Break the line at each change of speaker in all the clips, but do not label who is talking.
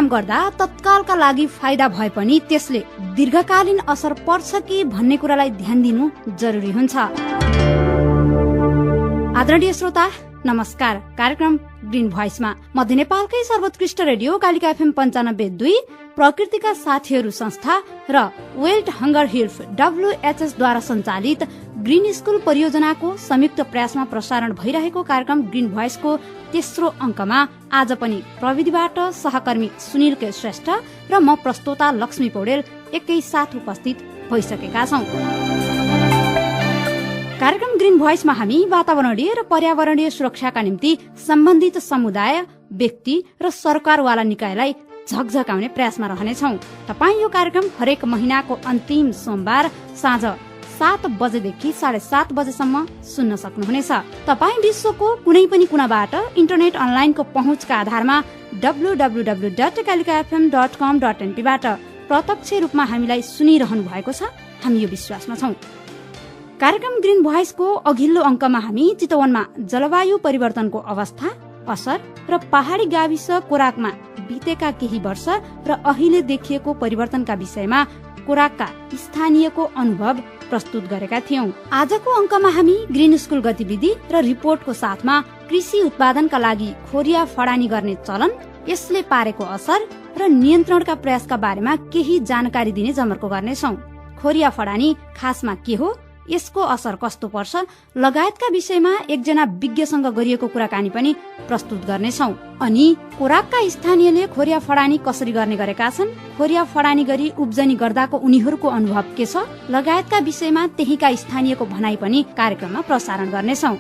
काम गर्दा तत्कालका लागि फाइदा भए पनि त्यसले दीर्घकालीन असर पर्छ कि भन्ने कुरालाई ध्यान दिनु जरुरी हुन्छ। आदरणीय श्रोता नमस्कार। कार्यक्रम ग्रीन भोइसमा मध्य नेपालकै सर्वोत्कृष्ट रेडियो कालिका FM 95.2 प्रकृतिका साथीहरू संस्था र वेल्ट हंगर हिल्फ WHS द्वारा सञ्चालित ग्रीन स्कूल परियोजनाको संयुक्त प्रयासमा प्रसारण भइरहेको कार्यक्रम ग्रीन भोइसको तेस्रो अंकमा आज पनि प्रविधिबाट सहकर्मी सुनिल के श्रेष्ठ र म प्रस्तोता लक्ष्मी पौडेल एकैसाथ उपस्थित भइसकेका छौं। कार्यक्रम ग्रीन भोइसमा हामी वातावरणीय र पर्यावरणीय सुरक्षाका निम्ति सम्बन्धित समुदाय, व्यक्ति र सरकारवाला निकायलाई झकझकाउने प्रयासमा रहनेछौं। तपाई यो कार्यक्रम हरेक महिनाको अन्तिम सोमबार साँझ 7 बजेदेखि 7:30 बजेसम्म सुन्न सक्नुहुनेछ। तपाई विश्वको कुनै पनि कुनाबाट इन्टरनेट अनलाइनको पहुँचका आधारमा www.kalikafm.com.np बाट प्रत्यक्ष रूपमा हामीलाई सुनिरहनु भएको छ, हामी यो विश्वासमा छौं। कार्यक्रम ग्रीन भोइसको अघिल्लो अंकमा हामी चितवनमा जलवायु परिवर्तनको अवस्था, असर र पहाड़ी गाविस कोराकमा बितेका केही वर्ष र अहिले देखिएको परिवर्तनका विषयमा कोराकका स्थानीयको अनुभव प्रस्तुत गरेका थियौं। आजको अंकमा हामी ग्रीन स्कूल गतिविधि र रिपोर्टको साथमा कृषि उत्पादनका लागि खोरिया फडानी गर्ने चलन, यसले पारेको असर र नियन्त्रणका प्रयासका बारेमा केही जानकारी दिने जमर्को गर्नेछौं। खोरिया फडानी खासमा के हो, यसको असर कस्तो पर्छ लगायतका विषयमा एकजना विज्ञसँग गरिएको कुराकानी पनि प्रस्तुत गर्नेछौं। अनि कोराकका स्थानीयले खोरिया फडानी कसरी गर्ने गरेका छन्, खोरिया फडानी गरी उब्जनी गर्दाको उनीहरूको अनुभव के छ लगायतका विषयमा त्यहीका स्थानीयको भनाई पनि कार्यक्रममा प्रसारण गर्नेछौं।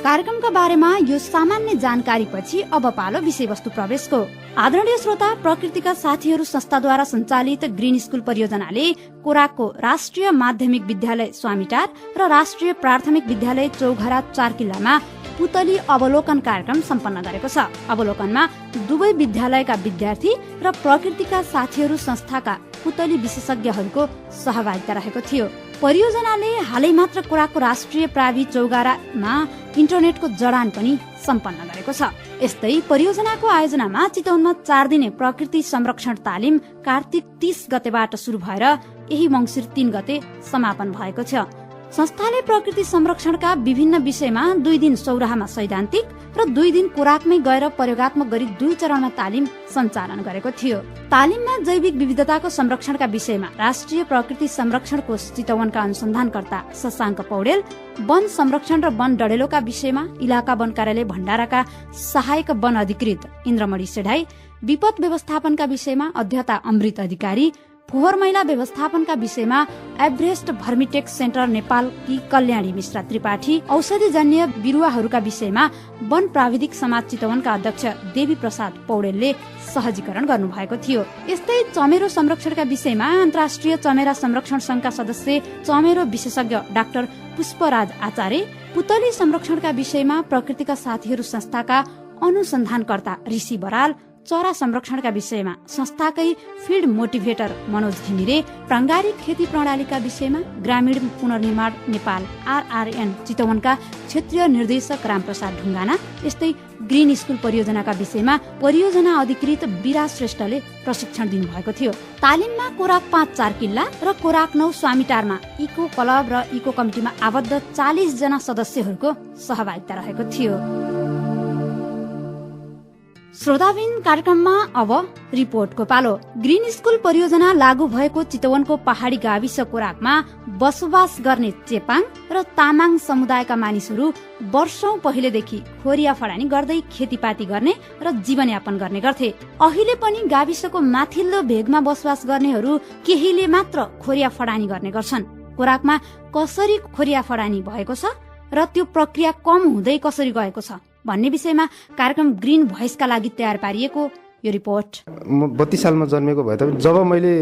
कार्यक्रमका बारेमा यो सामान्य जानकारी पछि अब पालो विषयवस्तु प्रवेशको। आदरणीय श्रोता, प्रकृतिका साथीहरू संस्थाद्वारा सञ्चालित ग्रीन स्कूल परियोजनाले कोराकको राष्ट्रिय माध्यमिक विद्यालय स्वामीटार र राष्ट्रिय प्राथमिक विद्यालय चौघरा 4 किल्लामा पुतली अवलोकन कार्यक्रम सम्पन्न गरेको छ। अवलोकनमा दुवै विद्यालयका विद्यार्थी र प्रकृतिका साथीहरू संस्थाका पुतली विशेषज्ञहरूको सहभागिता रहेको थियो। परियोजनाले हालै मात्र कोराकको राष्ट्रिय प्रावि चौगारामा इन्टरनेटको जडान पनि सम्पन्न गरेको छ। यस्तै परियोजनाको आयोजनामा चितवनमा 4 दिने प्रकृति संरक्षण तालिम कार्तिक 30 गतेबाट शुरू भएर यही मंसिर 3 गते समापन भएको छ। संस्थाले प्रकृति संरक्षणका विभिन्न विषयमा 2 दिन सौराहामा सैद्धान्तिक र 2 दिन कोराकमै गएर प्रयोगात्मक गरी 2 चरणमा तालिम सञ्चालन गरेको थियो। तालिममा जैविक विविधताको संरक्षणका विषयमा राष्ट्रिय प्रकृति संरक्षण कोष चितवनका अनुसन्धानकर्ता शशाङ्क पौडेल, वन संरक्षण र वन डडेलोका विषयमा इलाका वन कार्यालय भण्डाराका सहायक वन अधिकृत इन्द्रमणि सेढाई, विपद व्यवस्थापनका विषयमा अध्यता अमृत अधिकारी, फोहोर मैला व्यवस्थापनका विषयमा एभरेस्ट भर्मिटेक सेन्टर नेपालकी कल्याणी मिश्रा त्रिपाठी, औषधिजन्य बिरुवाहरूका विषयमा वन प्राविधिक समाज चितवनका अध्यक्ष देवी प्रसाद पौडेलले सहजीकरण गर्नुभएको थियो। यस्तै चमेरो संरक्षणका विषयमा अन्तर्राष्ट्रिय चमेरा संरक्षण संघका सदस्य चमेरो विशेषज्ञ डाक्टर पुष्पराज आचार्य, पुतली संरक्षणका विषयमा प्रकृतिका साथीहरू संस्थाका अनुसन्धानकर्ता ऋषि बराल, चरा संरक्षणका विषयमा संस्थाकै फिल्ड मोटिभेटर मनोज घिमिरे, प्राङ्गारिक खेती प्रणालीका विषयमा ग्रामीण पुनर्निर्माण नेपाल RRN चितवनका क्षेत्रीय निर्देशक रामप्रसाद ढुङ्गाना, यस्तै ग्रीन स्कूल परियोजनाका विषयमा परियोजना अधिकृत विराज श्रेष्ठले प्रशिक्षण दिनुभएको थियो। तालिममा कोराक 5-4 किल्ला र कोराक 9 स्वामीटारमा इको क्लब र इको कमिटीमा आबद्ध 40 जना सदस्यहरूको सहभागिता रहेको थियो। श्रोताबिन, कार्यक्रममा अब रिपोर्टको पालो। ग्रीन स्कूल परियोजना लागू भएको चितवनको पहाड़ी गाविस कोराकमा बसोबास गर्ने चेपाङ र तामाङ समुदायका मानिसहरू वर्षौं पहिलेदेखि खोरिया फडानी गर्दै खेतीपाती गर्ने र जीवनयापन गर्ने गर्थे। अहिले पनि गाविसको माथिल्लो भेगमा बसोबास गर्नेहरू केहीले मात्र खोरिया फडानी गर्ने गर्छन्। कोराकमा कसरी खोरिया फडानी भएको छ र त्यो प्रक्रिया कम हुँदै कसरी गएको छ भन्ने विषयमा कार्यक्रम ग्रीन भोइसका लागि तयार पारिएको यो रिपोर्ट।
म 32 सालमा जन्मेको भए तापनि जब मैले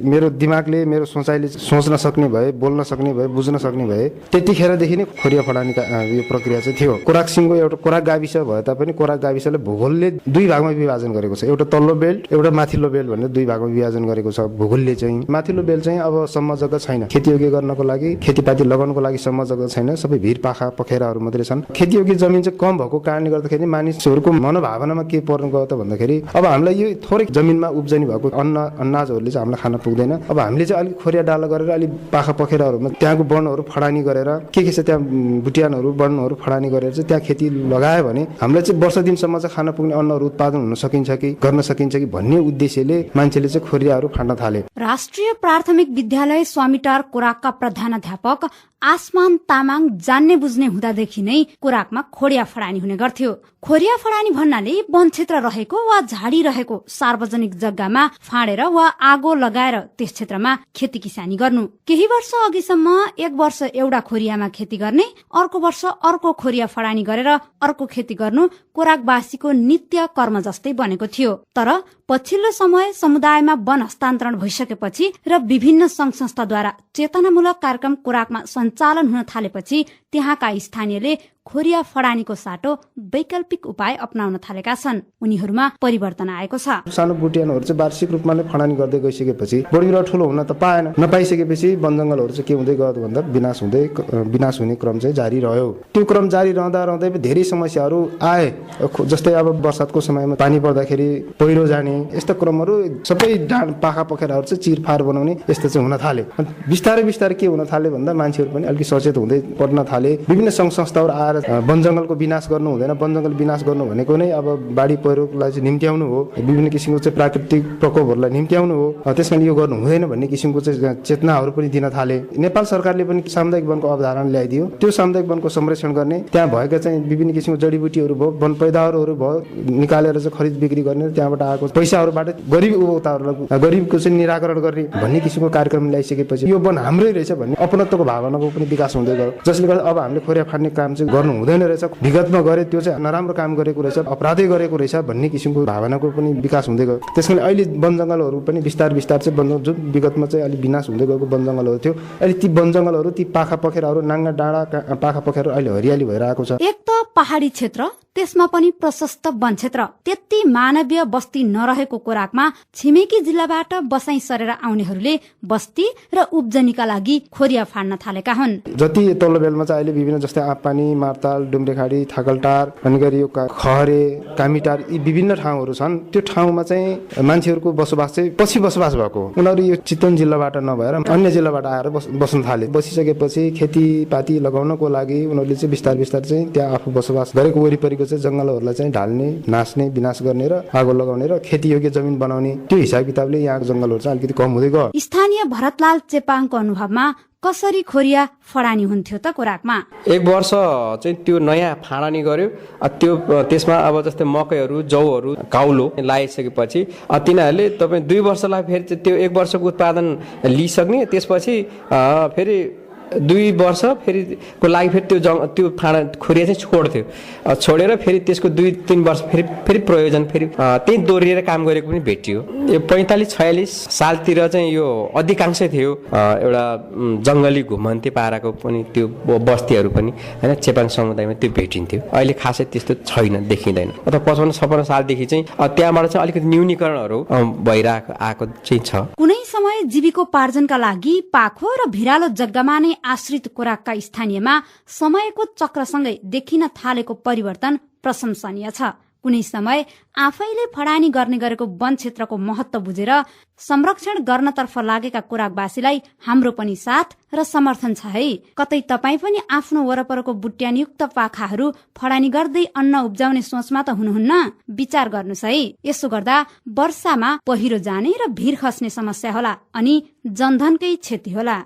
मेरो दिमागले मेरो सोचाइले सोच्न सक्ने भए, बोल्न सक्ने भए, बुझ्न सक्ने भए, त्यतिखेरदेखि नै खोरिया फडानीका यो प्रक्रिया चाहिँ थियो। कोराकसिङको एउटा कोराक गाविस भए तापनि कोराक गाविसले भूगोलले दुई भागमा विभाजन गरेको छ। एउटा तल्लो बेल्ट, एउटा माथिल्लो बेल्ट भनेर दुई भागमा विभाजन गरेको छ भूगोलले चाहिँ। माथिल्लो बेल्ट चाहिँ अब सम्म जग्गा छैन, खेतीयोग्य गर्नको लागि, खेतीपाती लगाउनको लागि सम्म जग्गा छैन, सबै भिर पाखा पखेराहरू मात्रै छन्। खेतीयोग्य जमिन चाहिँ कम भएको कारणले गर्दाखेरि मानिसहरूको मनोभावनामा के पर्न गयो त भन्दाखेरि अब हामीलाई यो थोरै जमिनमा उब्जनी भएको अनाजहरूले चाहिँ हामीलाई खान पुग्दैन। अब हामीले चाहिँ अलिक खोरिया डाला गरेर अलिक पाखा पखेराहरूमा त्यहाँको वनहरू फडानी गरेर के छ त्यहाँ बुटियानहरू वनहरू फडानी गरेर चाहिँ त्यहाँ खेती लगायो भने हामीलाई चाहिँ वर्ष दिनसम्म चाहिँ खान पुग्ने अन्नहरू उत्पादन हुन सकिन्छ कि गर्न सकिन्छ कि भन्ने उद्देश्यले मान्छेले चाहिँ खोरियाहरू फाड्न थाले।
राष्ट्रिय प्राथमिक विद्यालय स्वामीटार कोराकका प्रधानाध्यापक आसमान तामाङ जान्ने बुझ्ने हुँदादेखि नै कोराकमा खोरिया फडानी हुने गर्थ्यो। खोरिया फडानी भन्नाले वन क्षेत्र रहेको वा झाडी रहेको सार्वजनिक जग्गामा फाँडेर वा आगो लगाएर त्यस क्षेत्रमा खेती किसानी गर्नु। केही वर्ष अघिसम्म एक वर्ष एउटा खोरियामा खेती गर्ने, अर्को वर्ष अर्को खोरिया फडानी गरेर अर्को खेती गर्नु कोराकवासीको नित्य कर्म जस्तै बनेको थियो। तर पछिल्लो समय समुदायमा वन हस्तान्तरण भइसकेपछि र विभिन्न संघ संस्थाद्वारा चेतनामूलक कार्यक्रम कोराकमा सञ्चालन हुन थालेपछि त्यहाँका स्थानीयले खोरिया फडानीको साटो वैकल्पिक उपाय अपनाउन थालेका छन्। उनीहरूमा परिवर्तन आएको छ।
सानो बुटियानहरू चाहिँ वार्षिक रूपमा नै फडानी गर्दै गइसकेपछि बढी बिरुवा ठुलो हुन त पाएन। नपाइसकेपछि वन जङ्गलहरू चाहिँ के हुँदै गयो भन्दा विनाश हुने क्रम चाहिँ जारी रह्यो। त्यो क्रम जारी रहँदै धेरै समस्याहरू आए। जस्तै अब बर्सातको समयमा पानी पर्दाखेरि पहिरो जाने यस्ता क्रमहरू सबै पाखा पखेराहरू चाहिँ चिरफार बनाउने यस्तो चाहिँ हुन थाले। बिस्तारै के हुन थाले भन्दा मान्छेहरू पनि अलिक सचेत हुँदै पढ्न थाले। विभिन्न संघ संस्थाहरू आएर वन जङ्गलको विनाश गर्नु हुँदैन, वन जङ्गल विनाश गर्नु भनेको नै अब बाढी पहिरोलाई चाहिँ निम्त्याउनु हो, विभिन्न किसिमको चाहिँ प्राकृतिक प्रकोपहरूलाई निम्त्याउनु हो, त्यसमा यो गर्नु हुँदैन भन्ने किसिमको चाहिँ चेतनाहरू पनि दिन थाले। नेपाल सरकारले पनि सामुदायिक वनको अवधारणा ल्याइदियो। त्यो सामुदायिक वनको संरक्षण गर्ने, त्यहाँ भएका चाहिँ विभिन्न किसिमको जडीबुटीहरू भयो, वन पैदावारहरू भयो, निकालेर चाहिँ खरिद बिक्री गर्ने, त्यहाँबाट आएको पैसाहरूबाट गरिब उपभोक्ताहरूलाई गरिबको चाहिँ निराकरण गर्ने भन्ने किसिमको कार्यक्रम ल्याइसकेपछि यो वन हाम्रै रहेछ भन्ने अपनत्वको भावनाको पनि विकास हुँदै गयो। जसले गर्दा अब हामीले खोरिया फाड्ने काम चाहिँ गर्नु हुँदैन रहेछ, विगतमा गरे त्यो चाहिँ नराम्रो काम गरेको रहेछ, अपराधै गरेको रहेछ भन्ने किसिमको भावनाको पनि विकास हुँदै गयो। त्यसैले अहिले वन जङ्गलहरू पनि बिस्तार चाहिँ जुन विगतमा चाहिँ अलिक विनाश हुँदै गएको वन जङ्गलहरू थियो, अहिले ती वन जङ्गलहरू, ती पाखा पखेराहरू, नाङ्गा डाँडा पाखा पखेराहरू अहिले हरियाली भएर आएको छ।
एक त पहाडी क्षेत्र, त्यसमा पनि प्रशस्त वन क्षेत्र, त्यति मानवीय बस्ती नरहेको कोराकमा छिमेकी जिल्लाबाट बसाई सरेर आउनेहरूले बस्ती र उब्जनीका लागि खोरिया फाड्न थालेका हुन्।
जति तल्लो बेलमा चाहिँ अहिले विभिन्न जस्तै आँपपानी, मार्ताल, डुम्रेखाडी, थाकलटार, अनि गरी यो खहरे, कामीटार यी विभिन्न ठाउँहरू छन्। त्यो ठाउँमा चाहिँ मान्छेहरूको बसोबास चाहिँ पछि बसोबास भएको। उनीहरू यो चितवन जिल्लाबाट नभएर अन्य जिल्लाबाट आएर बस्न थाले। बसिसकेपछि खेतीपाती लगाउनको लागि उनीहरूले चाहिँ बिस्तार चाहिँ त्यहाँ आफू बसोबास गरेको वरिपरिको चाहिँ जङ्गलहरूलाई चाहिँ ढाल्ने, नाच्ने, विनाश गर्ने र आगो लगाउने र खेतीयोग्य जमिन बनाउने, त्यो हिसाब किताबले यहाँको जङ्गलहरू चाहिँ अलिकति कम हुँदै गयो।
स्थानीय भरतलाल चेपाङको अनुभवमा कसरी खोरिया फडानी हुन्थ्यो त कोराकमा?
एक वर्ष चाहिँ त्यो नयाँ फाडानी गर्यो, त्यसमा अब जस्तै मकैहरू, जौहरू, काउलो लगाइसकेपछि तिनीहरूले तपाईँ 2 वर्षलाई फेरि त्यो 1 वर्षको उत्पादन लिइसक्ने, त्यसपछि फेरि 2 वर्ष फेरिको लागि फेरि त्यो खोरिया चाहिँ छोडेर फेरि त्यसको 2-3 वर्ष फेरि प्रयोजन फेरि त्यही दोहोरिएर काम गरेको पनि भेटियो। यो 45-46 सालतिर चाहिँ यो अधिकांश थियो एउटा जङ्गली घुमन्ते पाराको पनि त्यो बस्तीहरू पनि होइन चेपाङ समुदायमा त्यो भेटिन्थ्यो। अहिले खासै त्यस्तो छैन, देखिँदैन। अथवा 55-56 सालदेखि चाहिँ त्यहाँबाट चाहिँ अलिकति न्यूनीकरणहरू आएको चाहिँ छ।
कुनै समय जीविकोपार्जनका लागि पाखो र भिरालो जग्गामा नै आश्रित कोराकका स्थानीयमा समयको चक्रसँगै देखिन थालेको परिवर्तन प्रशंसनीय छ। कुनै समय आफैले फडानी गर्ने गरेको वन क्षेत्रको महत्व बुझेर संरक्षण गर्नतर्फ लागेका कोराकवासीलाई हाम्रो पनि साथ र समर्थन छ है। कतै तपाईँ पनि आफ्नो वरपरको बुट्यानयुक्त पाखाहरू फडानी गर्दै अन्न उब्जाउने सोचमा त हुनुहुन्न? विचार गर्नुहोस् है। यसो गर्दा वर्षामा पहिरो जाने र भिर खस्ने समस्या होला अनि जनधनकै क्षति होला।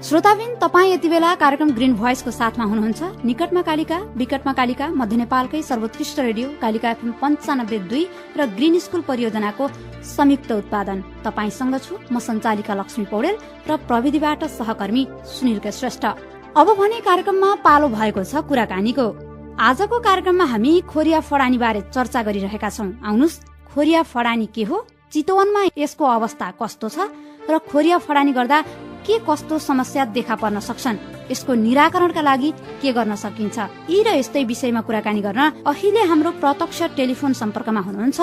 श्रोताबिन, तपाईँ यति बेला कार्यक्रम ग्रीन भोइसको साथमा हुनुहुन्छ। निकटमा कालिका, विकटमा कालिका, मध्य नेपालकै सर्वोत्कृष्ट रेडियो कालिका FM 95.2 र ग्रीन स्कुल परियोजनाको संयुक्त उत्पादन। तपाईसँग छु म सञ्चालिका लक्ष्मी पौडेल र प्रविधिबाट सहकर्मी सुनिल श्रेष्ठ। अब भने कार्यक्रममा पालो भएको छ कुराकानीको। आजको कार्यक्रममा हामी खोरिया फडानी बारे चर्चा गरिरहेका छौं। आउनुस्, खोरिया फडानी के हो, चितवनमा यसको अवस्था कस्तो छ र खोरिया फडानी गर्दा के कस्तो समस्या देखा पर्न सक्छन्, यसको निराकरणका लागि के गर्न सकिन्छ, यी र यस्तै विषयमा कुराकानी गर्न अहिले हाम्रो प्रत्यक्ष टेलिफोन सम्पर्कमा हुनुहुन्छ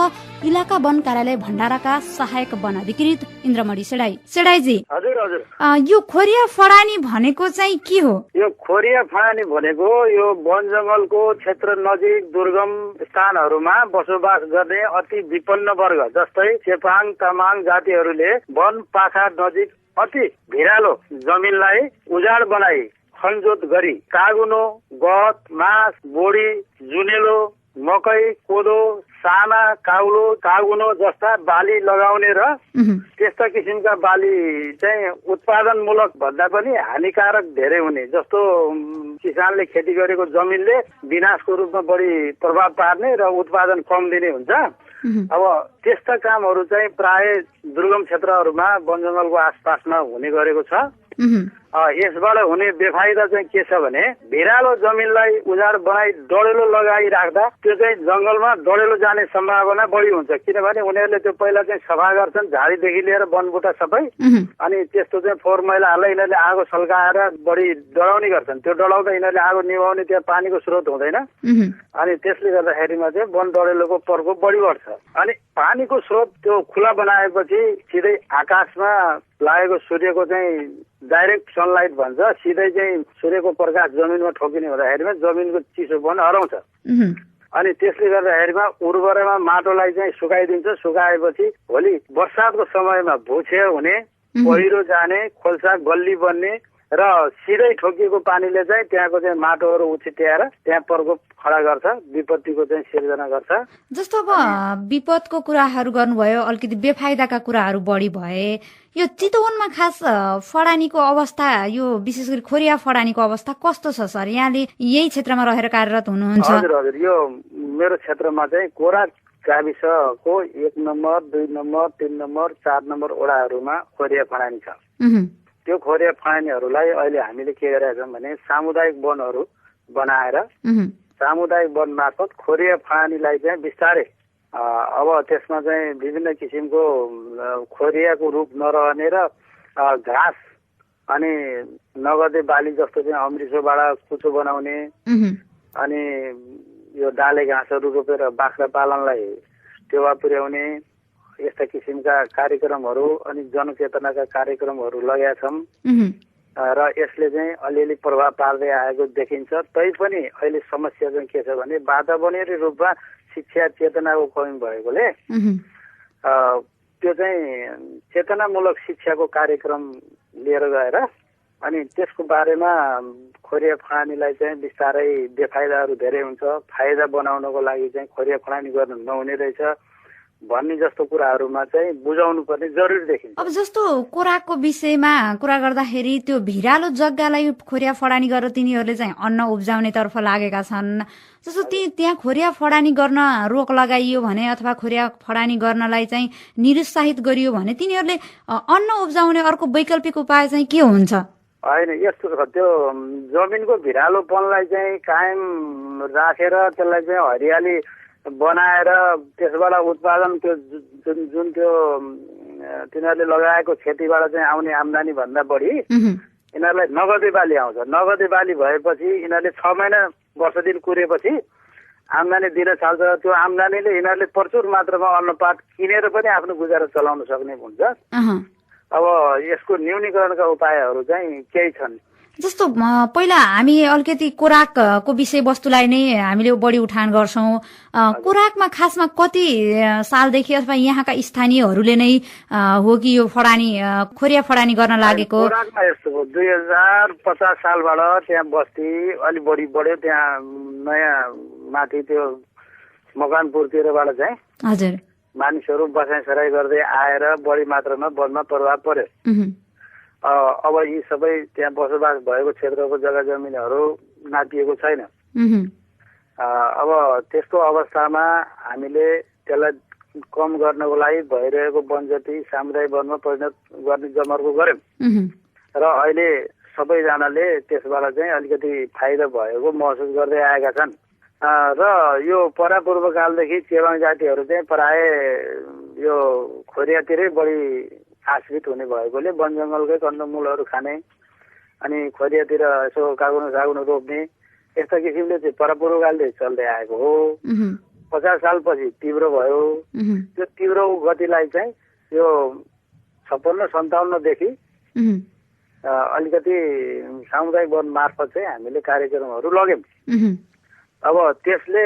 इलाका वन कार्यालय भण्डाराका सहायक वन अधिकृत इन्द्रमणि सेडाई। सेडाईजी,
हजुर हजुर,
यो खोरिया फडानी भनेको चाहिँ के हो?
यो खोरिया फडानी भनेको यो वन जंगलको क्षेत्र नजिक दुर्गम स्थानहरूमा बसोबास गर्ने अति विपन्न वर्ग जस्तै चेपाङ तामाङ जातिहरूले वन पाखा नजिक अति भिरालो जमिनलाई उजाड बनाई खनजोत गरी कागुनो, गहत, मास, बोडी, जुनेलो, मकै, कोदो, साना, काउलो, कागुनो जस्ता बाली लगाउने र त्यस्ता किसिमका बाली चाहिँ उत्पादनमूलक भन्दा पनि हानिकारक धेरै हुने, जस्तो किसानले खेती गरेको जमिनले विनाशको रूपमा बढी प्रभाव पार्ने र उत्पादन कम दिने हुन्छ। अब त्यस्ता कामहरू चाहिँ प्राय दुर्गम क्षेत्रहरूमा वन जंगलको आसपासमा हुने गरेको छ। यसबाट हुने बेफाइदा चाहिँ के छ भने भिरालो जमिनलाई उजाड बनाई डढेलो लगाइराख्दा त्यो चाहिँ जंगलमा डढेलो जाने सम्भावना बढी हुन्छ, किनभने उनीहरूले त्यो पहिला चाहिँ सफा गर्छन्, झाडीदेखि लिएर वनबुटा सबै, अनि त्यस्तो चाहिँ फोहोर मैला हाल्दा यिनीहरूले आगो सल्काएर बढी डढाउने गर्छन्। त्यो डढाउँदा यिनीहरूले आगो निभाउने त्यहाँ पानीको स्रोत हुँदैन, अनि त्यसले गर्दाखेरिमा चाहिँ वन डढेलोको प्रकोप बढी बढ्छ। अनि पानीको स्रोत त्यो खुला बनाएपछि सिधै आकाशमा लागेको सूर्यको चाहिँ डाइरेक्ट सनलाइट भन्छ, सिधै चाहिँ सूर्यको प्रकाश जमिनमा ठोकिने हुँदाखेरिमा जमिनको चिसोपन हराउँछ। अनि त्यसले गर्दाखेरिमा उर्वरमा माटोलाई चाहिँ सुकाइदिन्छ। सुकाएपछि भोलि बर्सातको समयमा भूक्षय हुने, पहिरो जाने, खोल्सा गल्ली बन्ने र सिधै ठोकिएको पानीले चाहिँ त्यहाँको चाहिँ माटोहरू उछिट्याएर त्यहाँ प्रकोप खडा गर्छ, विपत्तिको चाहिँ सिर्जना गर्छ।
जस्तो अब विपदको कुराहरू गर्नुभयो, अलिकति बेफाइदाका कुराहरू बढी भए, यो चितवनमा खास फडानीको अवस्था, यो विशेष गरी खोरिया फडानीको अवस्था कस्तो छ सर? यहाँले यही क्षेत्रमा रहेर कार्यरत हुनुहुन्छ।
हजुर हजुर, यो मेरो क्षेत्रमा चाहिँ कोरा गाविसको 1 नम्बर, 2 नम्बर, 3 नम्बर, 4 नम्बर वडाहरूमा खोरिया फडानी छ। त्यो खोरिया फडानीहरूलाई अहिले हामीले के गरेका छौँ भने सामुदायिक वनहरू बनाएर सामुदायिक वन मार्फत खोरिया फडानीलाई चाहिँ बिस्तारै अब त्यसमा चाहिँ विभिन्न किसिमको खोरियाको रूप नरहने र घाँस अनि नगदे बाली जस्तो चाहिँ अमृतसरबाट कुचो बनाउने, अनि यो डाले घाँसहरू रोपेर बाख्रा पालनलाई टेवा पुर्याउने, यस्ता किसिमका कार्यक्रमहरू अनि जनचेतनाका कार्यक्रमहरू लगाएका छौँ र यसले चाहिँ अलिअलि प्रभाव पार्दै आएको देखिन्छ। तैपनि अहिले समस्या चाहिँ के छ भने वातावरणीय रूपमा शिक्षा चेतनाको कमी भएकोले त्यो चाहिँ चेतनामूलक शिक्षाको कार्यक्रम लिएर गएर अनि त्यसको बारेमा खोरिया फडानीलाई चाहिँ बिस्तारै बेफाइदाहरू धेरै हुन्छ, फाइदा बनाउनको लागि चाहिँ खोरिया फडानी गर्नु नहुने रहेछ भन्ने जस्तो कुराहरूमा चाहिँ बुझाउनु पर्ने जरुरी देखिन्छ।
अब जस्तो कोराकको विषयमा कुरा गर्दाखेरि त्यो भिरालो जग्गालाई खोरिया फडानी गरेर तिनीहरूले चाहिँ अन्न उब्जाउने तर्फ लागेका छन्। जस्तो त्यहाँ खोरिया फडानी गर्न रोक लगाइयो भने अथवा खोरिया फडानी गर्नलाई चाहिँ निरुत्साहित गरियो भने तिनीहरूले अन्न उब्जाउने अर्को वैकल्पिक उपाय चाहिँ के हुन्छ?
होइन, यस्तो छ, त्यो जमिनको भिरालोपनलाई चाहिँ कायम राखेर त्यसलाई चाहिँ हरियाली बनाएर त्यसबाट उत्पादन त्यो जुन त्यो तिनीहरूले लगाएको खेतीबाट चाहिँ आउने आम्दानी भन्दा बढी यिनीहरूलाई नगदे बाली आउँछ। नगदे बाली भएपछि यिनीहरूले 6 महिना वर्ष दिन कुरेपछि आम्दानी दिन थाल्छ। त्यो आम्दानीले यिनीहरूले प्रचुर मात्रामा अन्नपात किनेर पनि आफ्नो गुजारा चलाउन सक्ने हुन्छ। अब यसको न्यूनीकरणका उपायहरू चाहिँ केही छन्।
जस्तो पहिला हामी अलिकति कोराकको विषयवस्तुलाई नै हामीले बढी उठान गर्छौं। कोराकमा खासमा कति सालदेखि अथवा यहाँका स्थानीयहरूले नै हो कि यो फडानी खोरिया फडानी गर्न लागेको?
कोराकमा यस्तो हो, 2050 सालबाट त्यहाँ बस्ती अलि बढी बढ्यो। त्यहाँ नयाँ माथि त्यो मकवानपुरतिरबाट चाहिँ
हजुर
मानिसहरू बसाइसराई गर्दै आएर बढी मात्रामा वनमा प्रभाव पर्यो। अब यी सबै त्यहाँ बसोबास भएको क्षेत्रको जग्गा जमिनहरू नापिएको छैन। अब त्यस्तो अवस्थामा हामीले त्यसलाई कम गर्नको लागि भइरहेको वनजती सामुदायिक वनमा परिणत गर्ने जमर्को गर्यौं र अहिले सबैजनाले त्यसबाट चाहिँ अलिकति फाइदा भएको महसुस गर्दै आएका छन्। र यो परापूर्वकालदेखि चेवाङ जातिहरू चाहिँ प्राय यो खोरियातिरै बढी आश्रित हुने भएकोले वन जङ्गलकै कन्दमूलहरू खाने अनि खोरियातिर यसो कागुनो रोप्ने यस्ता किसिमले चाहिँ परापूर्वकालदेखि चल्दै आएको हो। 50 सालपछि तीव्र भयो। त्यो तीव्र गतिलाई चाहिँ यो 56-57 देखि अलिकति सामुदायिक वन मार्फत चाहिँ हामीले कार्यक्रमहरू लग्यौँ। अब त्यसले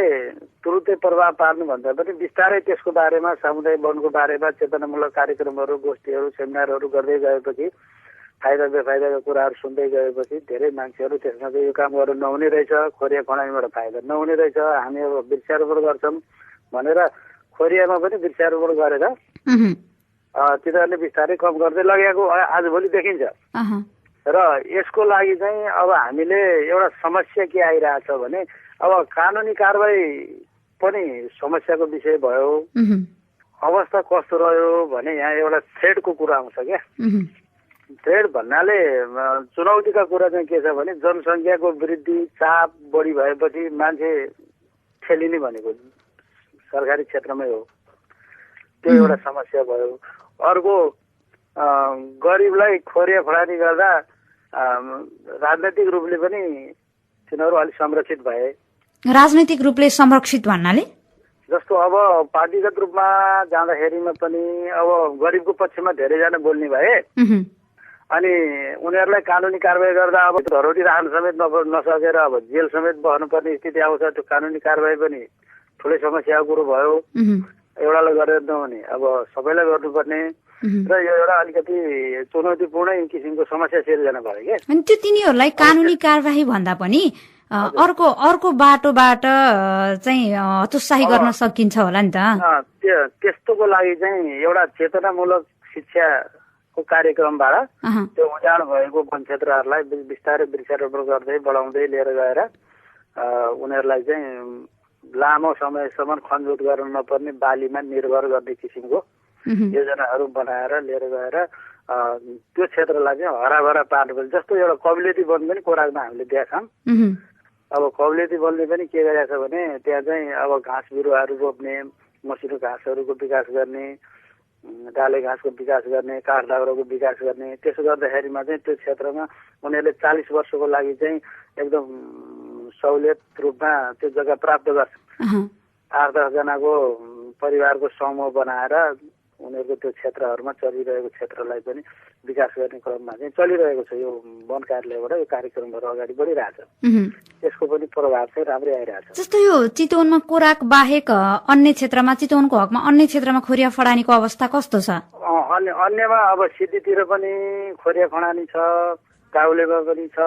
तुरुन्तै प्रभाव पार्नु भन्दा पनि बिस्तारै त्यसको बारेमा सामुदायिक वनको बारेमा चेतनामूलक कार्यक्रमहरू गोष्ठीहरू सेमिनारहरू गर्दै गएपछि फाइदा बेफाइदाका कुराहरू सुन्दै गएपछि धेरै मान्छेहरू त्यसमा चाहिँ यो काम गर्नु नहुने रहेछ, खोरिया खनामीबाट फाइदा नहुने रहेछ, हामी अब वृक्षारोपण गर्छौँ भनेर खोरियामा पनि वृक्षारोपण गरेर तिनीहरूले बिस्तारै कम गर्दै लगेको आजभोलि देखिन्छ। र यसको लागि चाहिँ अब हामीले एउटा समस्या के आइरहेछ भने अब कानुनी कारबाही पनि समस्याको विषय भयो। अवस्था कस्तो रह्यो भने यहाँ एउटा थ्रेडको कुरा आउँछ क्या। थ्रेड भन्नाले चुनौतीका कुरा चाहिँ के छ भने जनसङ्ख्याको वृद्धि चाप बढी भएपछि मान्छे ठेलिने भनेको सरकारी क्षेत्रमै हो, त्यो एउटा समस्या भयो। अर्को गरिबलाई खोरिया फडानी गर्दा राजनैतिक रूपले पनि तिनीहरू अलिक संरक्षित भए।
राजनैतिक रूपले संरक्षित भन्नाले
जस्तो अब पार्टीगत रूपमा जाँदाखेरिमा पनि अब गरिबको पक्षमा धेरैजना बोल्ने भए अनि उनीहरूलाई कानुनी कारबाही गर्दा अब धरोटी राख्न समेत नसकेर अब जेल समेत बस्नुपर्ने स्थिति आउँछ। त्यो कानुनी कारबाही पनि ठुलै समस्याको कुरो भयो। एउटालाई गरेर नहुने, अब सबैलाई गर्नुपर्ने र यो एउटा अलिकति चुनौतीपूर्ण किसिमको समस्या सिर्जना भयो क्या।
अनि त्यो तिनीहरूलाई कानुनी कारबाही भन्दा पनि अर्को बाटोबाट चाहिँ हतोत्साही गर्न सकिन्छ होला नि त।
त्यस्तोको लागि चाहिँ एउटा चेतनामूलक शिक्षाको कार्यक्रमबाट त्यो उजाड भएको वन क्षेत्रहरूलाई बिस्तारै वृक्षारोपण गर्दै बढाउँदै लिएर गएर उनीहरूलाई चाहिँ लामो समयसम्म खनजोत गर्न नपर्ने बालीमा निर्भर गर्ने किसिमको योजनाहरू बनाएर लिएर गएर त्यो क्षेत्रलाई चाहिँ हराभरा पार्नुपर्छ। जस्तो एउटा कबिलियती वन पनि कोराकमा हामीले देखाछौँ। अब कबिलियती वनले पनि के गरेको छ भने त्यहाँ चाहिँ अब घाँस बिरुवाहरू रोप्ने, मसिनो घाँसहरूको विकास गर्ने, डाले घाँसको विकास गर्ने, काठ दाउराको विकास गर्ने। त्यसो गर्दाखेरिमा चाहिँ त्यो क्षेत्रमा उनीहरूले 40 वर्षको लागि चाहिँ एकदम सहुलियत रूपमा त्यो जग्गा प्राप्त गर्छ। 8-10 जनाको परिवारको समूह बनाएर उनीहरूको त्यो क्षेत्रहरूमा चलिरहेको क्षेत्रलाई पनि विकास गर्ने क्रममा चाहिँ चलिरहेको छ। यो वन कार्यालयबाट यो कार्यक्रमहरू अगाडि बढिरहेछ। यसको पनि प्रभाव चाहिँ राम्रै आइरहेछ।
जस्तो यो चितवनमा कोराक बाहेक अन्य क्षेत्रमा, चितवनको हकमा अन्य क्षेत्रमा खोरिया फडानीको अवस्था कस्तो छ?
अन्यमा अब सिद्धितिर पनि खोरिया फडानी छ, काउलेमा पनि छ,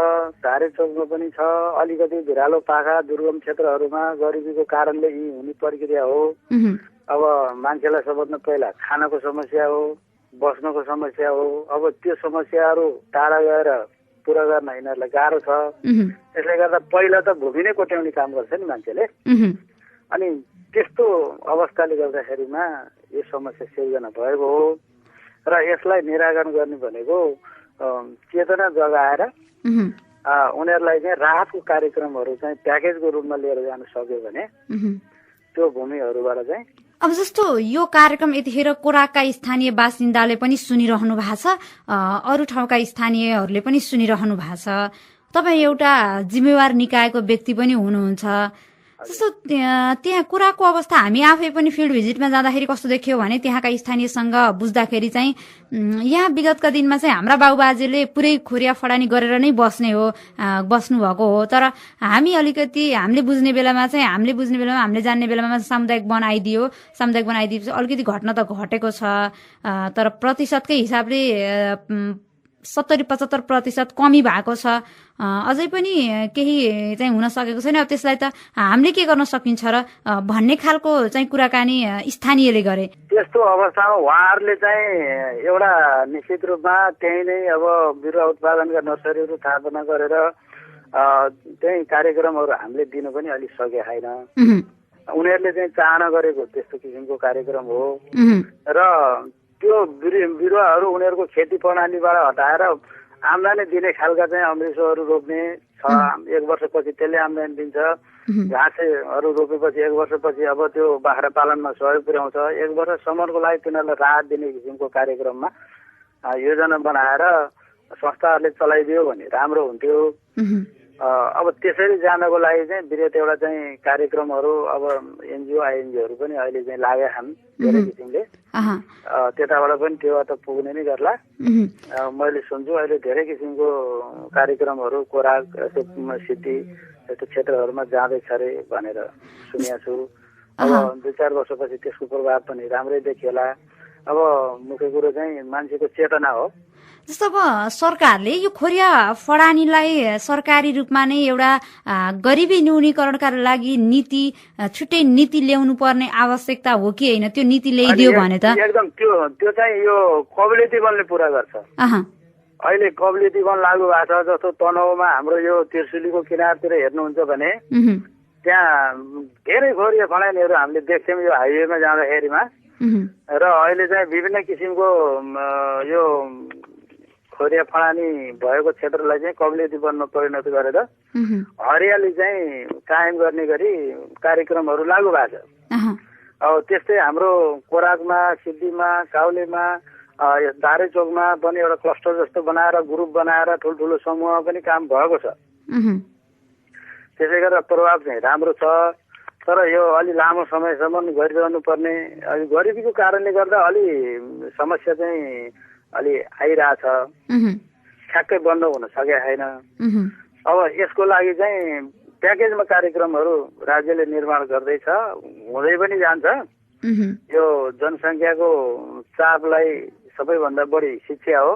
धारेचौकमा पनि छ। अलिकति भिरालो पाखा दुर्गम क्षेत्रहरूमा गरिबीको कारणले यी हुने प्रक्रिया हो। अब मान्छेलाई सबभन्दा पहिला खानको समस्या हो, बस्नको समस्या हो। अब त्यो समस्याहरू टाढा गएर पुरा गर्न यिनीहरूलाई गाह्रो छ। त्यसले गर्दा पहिला त भूमि नै कोट्याउने काम गर्छ नि मान्छेले। अनि त्यस्तो अवस्थाले गर्दाखेरिमा यो समस्या सिर्जना भएको हो र यसलाई निराकरण गर्ने भनेको चेतना जगाएर उनीहरूलाई चाहिँ राहतको कार्यक्रमहरू चाहिँ प्याकेजको रूपमा लिएर जान सक्यो भने त्यो भूमिहरूबाट चाहिँ
अब जस्तो यो कार्यक्रम यतिखेर कोराकका स्थानीय बासिन्दाले पनि सुनिरहनु भएको छ, अरू ठाउँका स्थानीयहरूले पनि सुनिरहनु भएको छ। तपाईँ एउटा जिम्मेवार निकायको व्यक्ति पनि हुनुहुन्छ। जस्तो त्यहाँ कुराको अवस्था हामी आफै पनि फिल्ड भिजिटमा जाँदाखेरि कस्तो देखियो भने त्यहाँका स्थानीयसँग बुझ्दाखेरि चाहिँ यहाँ विगतका दिनमा चाहिँ हाम्रा बाबुबाजेले पुरै खोरिया फडानी गरेर नै बस्नु भएको हो। तर हामीले बुझ्ने बेलामा हामीले जान्ने बेलामा सामुदायिक वन आइदिएपछि अलिकति घट्न त घटेको छ, तर प्रतिशतकै हिसाबले 70-75% कमी भएको छ। अझै पनि केही चाहिँ हुन सकेको छैन। अब त्यसलाई त हामीले के गर्न सकिन्छ र भन्ने खालको चाहिँ कुराकानी स्थानीयले गरे।
त्यस्तो अवस्थामा उहाँहरूले चाहिँ एउटा निश्चित रूपमा त्यही नै अब बिरुवा उत्पादनका नर्सरीहरू स्थापना गरेर त्यही कार्यक्रमहरू हामीले दिनु पनि अलिक सके छैन। उनीहरूले चाहिँ चाहना गरेको त्यस्तो किसिमको कार्यक्रम हो र त्यो बिरुवाहरू उनीहरूको खेती प्रणालीबाट हटाएर आम्दानी दिने खालका चाहिँ अमृतसरहरू रोप्ने, एक वर्षपछि त्यसले आम्दानी दिन्छ। घाँसेहरू रोपेपछि 1 वर्षपछि अब त्यो बाख्रा पालनमा सहयोग पुर्याउँछ। 1 वर्षसम्मको लागि तिनीहरूलाई राहत दिने किसिमको कार्यक्रममा योजना बनाएर संस्थाहरूले चलाइदियो भने राम्रो हुन्थ्यो। अब त्यसरी जानको लागि चाहिँ वृहत एउटा चाहिँ कार्यक्रमहरू अब एनजिओ आइएनजिओहरू पनि अहिले चाहिँ लागेका छन् धेरै किसिमले। त्यताबाट पनि त्यो त पुग्ने नै गर्ला। मैले सुन्छु अहिले धेरै किसिमको कार्यक्रमहरू कोराक सिद्धि यस्तो क्षेत्रहरूमा जाँदैछ अरे भनेर सुनेको छु। अब 2-4 वर्षपछि त्यसको प्रभाव पनि राम्रै देखिएला। अब मुख्य कुरो चाहिँ मान्छेको चेतना हो।
जस्तो अब सरकारले यो खोरिया फडानीलाई सरकारी रूपमा नै एउटा गरिबी न्यूनीकरणका लागि नीति छुट्टै नीति ल्याउनु पर्ने आवश्यकता हो कि होइन? त्यो नीति ल्याइदियो भने त
एकदम त्यो चाहिँ यो कबिलियती वनले पूरा गर्छ। अहिले कबिलियती वन लागू भएको छ। जस्तो तनहुँमा हाम्रो यो त्रिशुलीको किनारतिर हेर्नुहुन्छ भने त्यहाँ धेरै खोरिया फडानीहरू हामीले देख्थ्यौँ यो हाइवेमा जाँदाखेरिमा। र अहिले चाहिँ विभिन्न किसिमको यो खोरिया फडानी भएको क्षेत्रलाई चाहिँ कबिलियती वनमा परिणत गरेर हरियाली चाहिँ कायम गर्ने गरी कार्यक्रमहरू लागू भएको छ। अब त्यस्तै हाम्रो कोराकमा, सिद्धिमा, काउलेमा, दारेचोकमा पनि एउटा क्लस्टर जस्तो बनाएर ग्रुप बनाएर ठुल्ठुलो समूहमा पनि काम भएको छ। त्यसै गरेर प्रभाव चाहिँ राम्रो छ। तर यो अलि लामो समयसम्म गरिरहनु पर्ने गरिबीको कारणले गर्दा अलि समस्या चाहिँ अलि आइरहेछ। ठ्याक्कै बन्द हुन सकेको छैन। अब यसको लागि चाहिँ प्याकेजमा कार्यक्रमहरू राज्यले निर्माण गर्दैछ, हुँदै पनि जान्छ। यो जनसङ्ख्याको चापलाई सबैभन्दा बढी शिक्षा हो।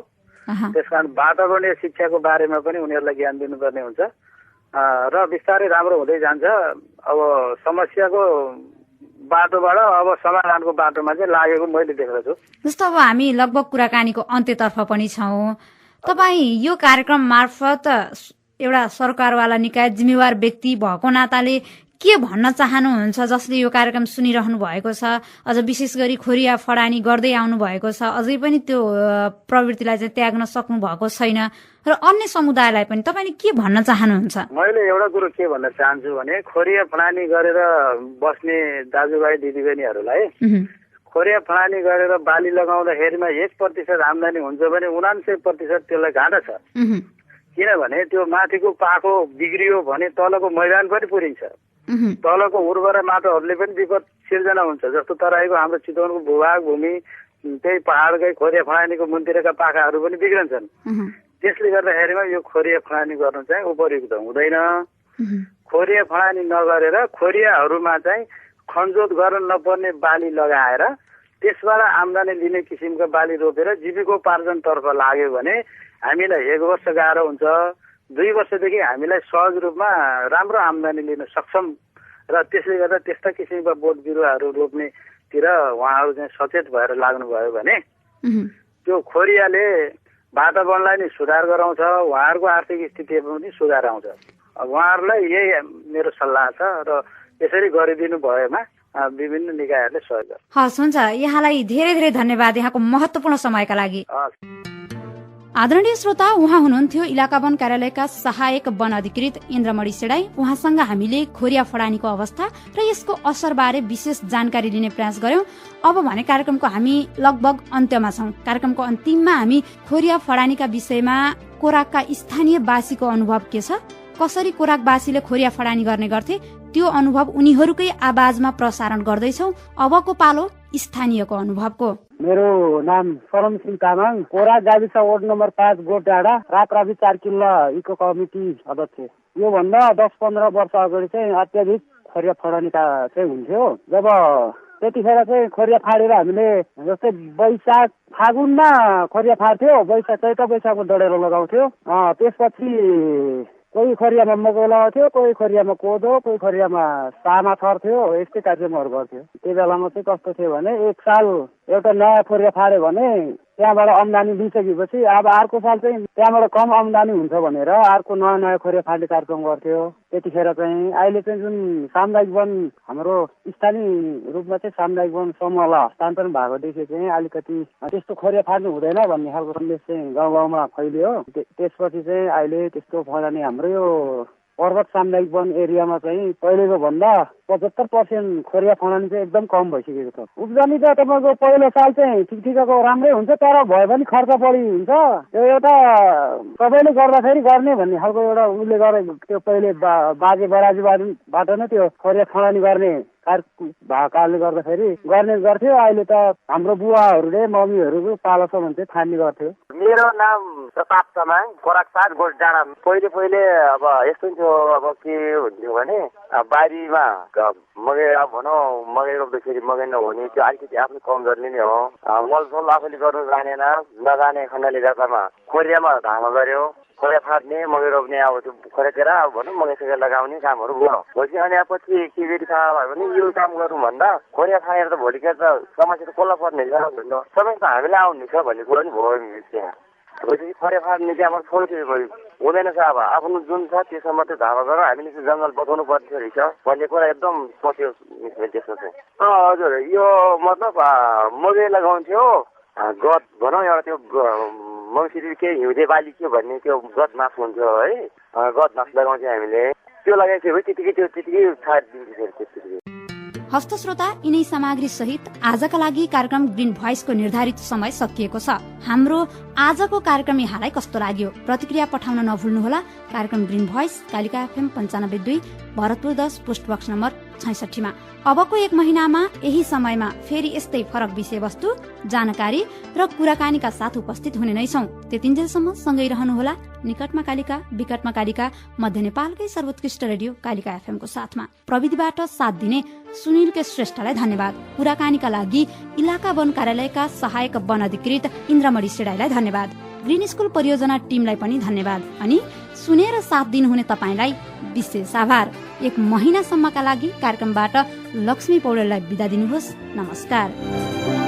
त्यसकारण वातावरणीय शिक्षाको बारेमा पनि उनीहरूलाई ज्ञान दिनुपर्ने हुन्छ र बिस्तारै राम्रो हुँदै जान्छ। अब समस्याको बाटोबाट अब समाधानको बाटोमा चाहिँ लागेको मैले देखेको छु।
जस्तो अब हामी लगभग कुराकानीको अन्त्यतर्फ पनि छौँ। तपाईँ यो कार्यक्रम मार्फत एउटा सरकारवाला निकाय जिम्मेवार व्यक्ति भएको नाताले के भन्न चाहनुहुन्छ? जसले यो कार्यक्रम सुनिरहनु भएको छ, अझ विशेष गरी खोरिया फडानी गर्दै आउनु भएको छ, अझै पनि त्यो प्रवृत्तिलाई चाहिँ त्याग्न सक्नु भएको छैन र अन्य समुदायलाई पनि तपाईँले के भन्न चाहनुहुन्छ?
मैले एउटा कुरो के भन्न चाहन्छु भने खोरिया फडानी गरेर बस्ने दाजुभाइ दिदीबहिनीहरूलाई खोरिया फडानी गरेर बाली लगाउँदाखेरिमा 1% आम्दानी हुन्छ भने 99% त्यसलाई घाटा छ। किनभने त्यो माथिको पाखो बिग्रियो भने तलको मैदान पनि पुरिन्छ। तलको उर्वरा माटोहरूले पनि विपद सिर्जना हुन्छ। जस्तो तराईको हाम्रो चितवनको भूभाग भूमि त्यही पहाडकै खोरिया फडानीको मुन्तिरका पाखाहरू पनि बिग्रन्छन्। त्यसले गर्दाखेरिमा यो खोरिया फडानी गर्नु चाहिँ उपयुक्त हुँदैन। खोरिया फडानी नगरेर खोरियाहरूमा चाहिँ खनजोत गर्न नपर्ने बाली लगाएर त्यसबाट आम्दानी लिने किसिमका बाली रोपेर जीविकोपार्जनतर्फ लाग्यो भने हामीलाई 1 वर्ष गाह्रो हुन्छ। 2 वर्षदेखि हामीलाई सहज रूपमा राम्रो आम्दानी लिन सक्छौँ र त्यसले गर्दा त्यस्ता किसिमका बोट बिरुवाहरू रोप्नेतिर उहाँहरू चाहिँ सचेत भएर लाग्नुभयो भने त्यो खोरियाले वातावरणलाई नि सुधार गराउँछ, उहाँहरूको आर्थिक स्थिति पनि सुधार आउँछ। उहाँहरूलाई यही मेरो सल्लाह छ र यसरी गरिदिनु भएमा विभिन्न निकायहरूले सहयोग गर्छ।
हस्, हुन्छ। यहाँलाई धेरै धेरै धन्यवाद यहाँको महत्त्वपूर्ण समयका लागि। आदरणीय श्रोता, उहाँ हुनुहुन्थ्यो इलाका वन कार्यालयका सहायक वन अधिकृत इन्द्रमणि सेडाई। उहाँसँग हामीले खोरिया फडानीको अवस्था र यसको असरबारे विशेष जानकारी लिने प्रयास गर्यौं। अब भने कार्यक्रमको हामी लगभग अन्त्यमा छौं। कार्यक्रमको अन्तिममा हामी खोरिया फडानीका विषयमा कोराकका स्थानीय वासीको अनुभव के छ, कसरी कोराकवासीले खोरिया फडानी गर्ने गर्थे, त्यो अनुभव उनीहरूकै आवाजमा प्रसारण गर्दैछौ। अबको पालो स्थानीयको अनुभवको।
मेरो नाम सरम सिंह तामाङ, कोराक गाविस वार्ड नम्बर 5 गोठडाँडा, राप्रावी 4 किल्ला इको कमिटी अध्यक्ष। योभन्दा 10-15 वर्ष अगाडि चाहिँ अत्याधिक खोरिया फडानीका चाहिँ हुन्थ्यो। जब त्यतिखेर चाहिँ खोरिया फाडेर हामीले जस्तै वैशाख फागुनमा खोरिया फाड्थ्यो, चैत वैशाखमा डढेर लगाउँथ्यो। त्यसपछि कोही खोरियामा मकै लगाउँथ्यो, कोही खोरियामा कोदो, कोही खोरियामा सामा छर्थ्यो। यस्तै कार्यक्रमहरू गर्थ्यो। त्यो बेलामा चाहिँ कस्तो थियो भने एक साल एउटा नयाँ खोरिया फाड्यो भने त्यहाँबाट आम्दानी लिइसकेपछि अब अर्को साल चाहिँ त्यहाँबाट कम आम्दानी हुन्छ भनेर अर्को नयाँ नयाँ खोरिया फाल्ने कार्यक्रम गर्थ्यो। त्यतिखेर चाहिँ अहिले चाहिँ जुन सामुदायिक वन हाम्रो स्थानीय रूपमा चाहिँ सामुदायिक वन समूहलाई हस्तान्तरण भएकोदेखि चाहिँ अलिकति त्यस्तो खोरिया फाल्नु हुँदैन भन्ने खालको सन्देश चाहिँ गाउँ गाउँमा फैलियो। त्यसपछि चाहिँ अहिले त्यस्तो फलाने हाम्रो यो पर्वत सामुदायिक वन एरियामा चाहिँ पहिलेको भन्दा 75% खोरिया फलानी चाहिँ एकदम कम भइसकेको छ। उब्जनी त तपाईँको पहिलो साल चाहिँ ठिक ठिकको राम्रै हुन्छ, तर भए पनि खर्च बढी हुन्छ। त्यो एउटा सबैले गर्दाखेरि गर्ने भन्ने खालको एउटा उसले गरेको त्यो पहिले बाजे बराजुबाट नै त्यो खोरिया फलानी गर्ने कारणले गर्दाखेरि गर्ने गर्थ्यो। अहिले त हाम्रो बुवाहरूले मम्मीहरूको पालो छ भने चाहिँ थाल्ने गर्थ्यो।
मेरो नाम प्रताप तामाङ, खोराक 7 गोठ डाँडा। पहिले अब यस्तो थियो, अब के हुन्थ्यो भने बारीमा मकै भनौँ मकै रोप्दाखेरि मकै नहुने, त्यो अलिकति आफ्नो कमजोरले नै हो। मलसल आफूले गर्नु जानेन, नजाने खण्डले गर्दामा खोरियामा धामा गऱ्यो, खोरिया फाट्ने मकै रोप्ने, अब त्यो खोरेर अब भनौँ मकै सकै लगाउने कामहरू भयो। भोलि अनि पछि के गरी थाहा भयो भने यो काम गरौँ भन्दा खोरिया फालेर त भोलिका त समस्या त कसलाई पर्ने छ भन्नु, समय त हामीलाई आउने छ भन्ने कुरा नि भयो। त्यहाँ भोलि खोरिया फाट्ने चाहिँ अब छोड्यो हुँदैन छ। अब आफ्नो जुन छ त्यसमा मात्रै धावा गरौँ, हामीले चाहिँ जङ्गल बचाउनु पर्ने रहेछ भन्ने कुरा एकदम सोच्यो त्यसमा चाहिँ। हजुर, यो मतलब मकै लगाउँथ्यो, गत भनौँ एउटा त्यो मङ्सिर के हिउँदे बाली के भन्ने त्यो गत मास हुन्थ्यो है, गत मास लगाउँथ्यो हामीले। त्यो लगाएको थियो त्यतिकै छाड दिन्थ्यो त्यतिकै।
हस्त श्रोता, यिनै सामग्री सहित आजका लागि कार्यक्रम ग्रीन भोइसको निर्धारित समय सकिएको छ। हाम्रो आजको कार्यक्रम यहाँलाई कस्तो लाग्यो? प्रतिक्रिया पठाउन नभुल्नुहोला। कार्यक्रम green voice, Kalika FM 95.2, Bharatpur 10, post box number 66 मा। अबको 1 महिनामा यही समयमा फेरि यस्तै फरक विषयवस्तु, जानकारी र कुराकानीका साथ उपस्थित हुने नै छौं। त्यतिन्जेलसम्म सँगै रहनुहोला। निकटमा कालिका, विकटमा कालिका, मध्य नेपालकै सर्वोत्कृष्ट रेडियो कालिका FM को साथमा। प्रविधिबाट साथ दिने सुनिल के श्रेष्ठलाई धन्यवाद। कुराकानीका लागि इलाका वन कार्यालयका सहायक वन अधिकृत इन्द्रमणि सेडाईलाई धन्यवाद। ग्रीन स्कुल परियोजना टिमलाई पनि धन्यवाद। अनि सुनेर साथ दिनुहुने तपाईलाई विशेष आभार। 1 महिनासम्मका लागि कार्यक्रमबाट लक्ष्मी पौडेललाई बिदा दिनुहोस्। नमस्कार।